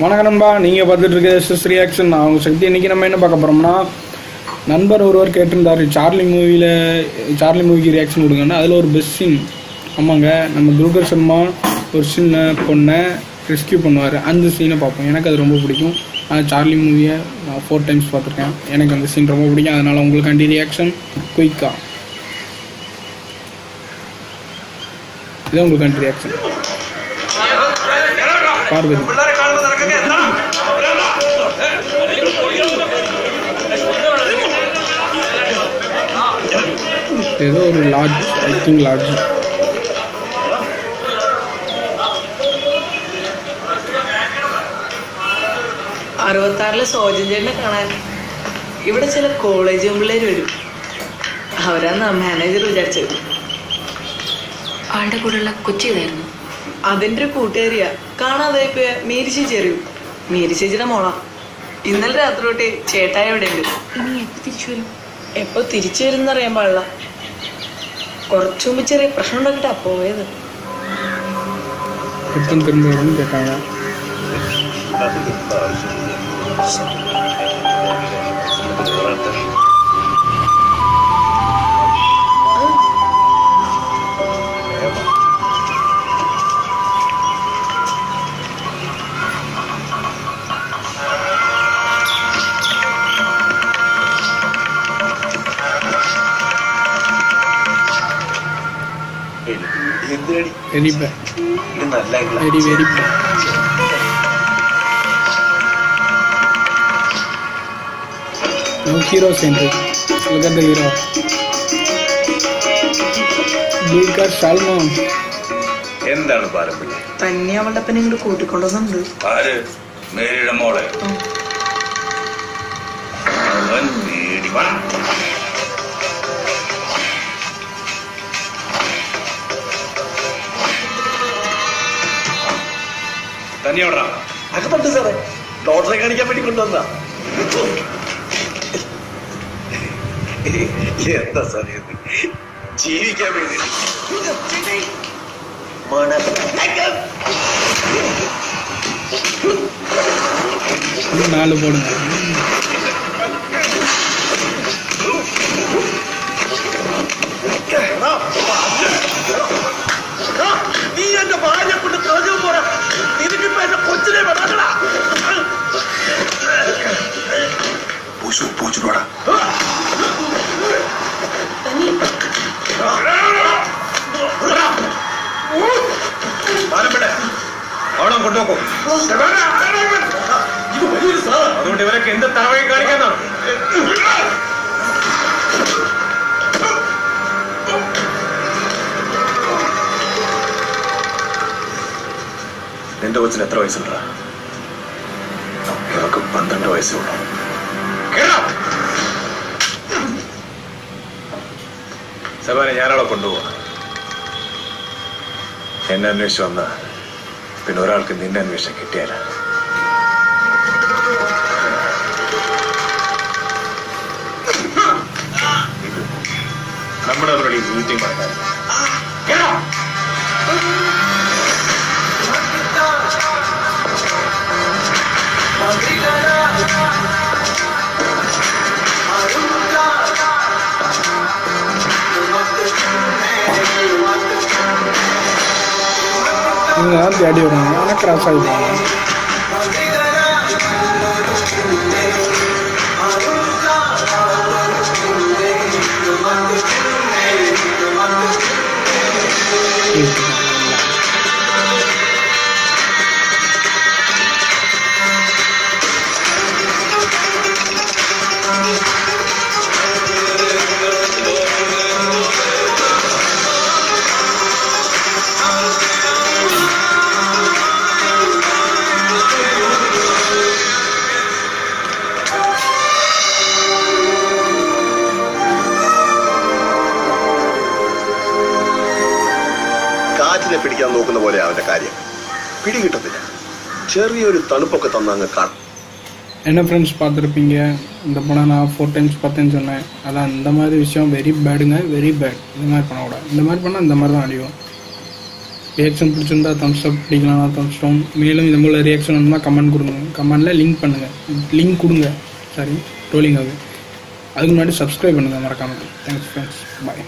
வணக்கம் நண்பா, நீங்கள் பார்த்துட்டு இருக்க எஸ்எஸ் ரியாக்ஷன். நான் அவங்க சக்தி. இன்றைக்கி நம்ம என்ன பார்க்க போகிறோம்னா, நண்பர் ஒருவர் கேட்டிருந்தார் சார்லி மூவிக்கு ரியாக்ஷன் கொடுங்கன்னா அதில் ஒரு பெஸ்ட் சீன். ஆமாங்க, நம்ம துல்கர் சல்மான் ஒரு சின்ன பொண்ணை ரெஸ்கியூ பண்ணுவார். அந்த சீனை பார்ப்போம். எனக்கு அது ரொம்ப பிடிக்கும். நான் சார்லி மூவியை 4 times பார்த்துருக்கேன். எனக்கு அந்த சீன் ரொம்ப பிடிக்கும். அதனால் உங்களுக்காண்டி ரியாக்ஷன் குயிக்காக இதான் உங்களுக்காண்டி ரியாக்ஷன். பார்வதி ஏதோ ஒரு லாட்ஜ், ஐ திங்க் லாட்ஜ். അറുപത്താറിലെ സോജൻ ചേട്ടനെ കാണാൻ ഇവിടെ ചില കോളേജ് പിള്ളേർ വരും. അവരാണ് മാനേജർ വിചാരിച്ചത്. ആളുടെ കൂടെയുള്ള കൊച്ചിയതായിരുന്നു. അതിന്റെ ഒരു കൂട്ടുകാരിയാ. കാണാതെ ഇപ്പൊ മീരി ചേച്ചി അറിയൂ. മീരി ചേച്ചിയുടെ മോളാ. ഇന്നലെ രാത്രി തൊട്ടേ ചേട്ടായി അവിടെ ഉണ്ട്. ഇനി എപ്പോ തിരിച്ചു വരും? എപ്പോ തിരിച്ചു വരും അറിയാൻ പാടില്ല. കുറച്ചു മുമ്പ് ചെറിയ പ്രശ്നം ഉണ്ടാക്കിട്ടാ പോയത്. Very bad. Very, very bad. No hero centric. Look at the hero. Dulquer Salman. എന്താണ് പാരമ്പര്യം? തന്നെ അവളുടെ അപ്പനെ ഇങ്ങോട്ട് കൂട്ടിക്കൊണ്ടുവന്നുണ്ട്. ആര്? മേരിയുടെ മോളെ. അവൻ മേടിവാ. തന്നെയോടാ അകത്തുണ്ട് സാറേ. ലോട്ടറി കാണിക്കാൻ വേണ്ടി കൊണ്ടുവന്നാ. എന്താ സാറേ ജീവിക്കാൻ വേണ്ടി നാല് പോടുന്നു. നീ എന്റെ ഭാര്യ കൊണ്ട് കളഞ്ഞു പോരാ. നിനക്കിപ്പോ എന്റെ കൊച്ചിനെ വേണാ. പൂച്ചോടാ അവിടെ കൊണ്ടുപോക്കും. അതുകൊണ്ട് ഇവരൊക്കെ എന്ത് തറവായി കാണിക്കാന്നാണ്? നിന്റെ കൊച്ചിന് എത്ര വയസ്സുണ്ടാ? ഇവർക്ക് 12 വയസ്സേ ഉള്ളൂ. സബാനെ ഞാനവിടെ കൊണ്ടുപോവാ. എന്നെ അന്വേഷിച്ച് വന്ന പിന്നെ ഒരാൾക്ക് നിന്നെ അന്വേഷണം കിട്ടിയാല. നമ്മുടെ അവരുടെ ഈ മീറ്റിംഗ് നടക്കാൻ அடி வரும். ஆனால் கிராஸ் ஆகிடுவாங்க. പിടിക്കാൻ നോക്കുന്ന പോലെ അവന്റെ കാര്യം പിടികിട്ടത്തില്ല. ചെറിയൊരു തണുപ്പൊക്കെ തന്നങ്ങ് കാണും. என்ன ஃப்ரெண்ட்ஸ் பார்த்துருப்பீங்க, இந்த படம் நான் 4 times பார்த்தேன்னு சொன்னேன். அதான் இந்த மாதிரி விஷயம் வெரி பேடுங்க, வெரி பேட். இந்த மாதிரி பண்ணக்கூடாது. இந்த மாதிரி பண்ணால் இந்த மாதிரி தான் அடியும். ரியாக்ஷன் பிடிச்சிருந்தா தம்ஸ் அப், பிடிக்கலாம்னா தம்ஸ் டவுன். மேலும் இது போல் ரியாக்ஷன் வந்தால் கமெண்ட் கொடுங்க. கமெண்டில் லிங்க் கொடுங்க. சாரி ரோலிங் ஆகுது. அதுக்கு முன்னாடி சப்ஸ்கிரைப் பண்ணுங்கள் மறக்காமல். தேங்க்ஸ் ஃப்ரெண்ட்ஸ், பாய்.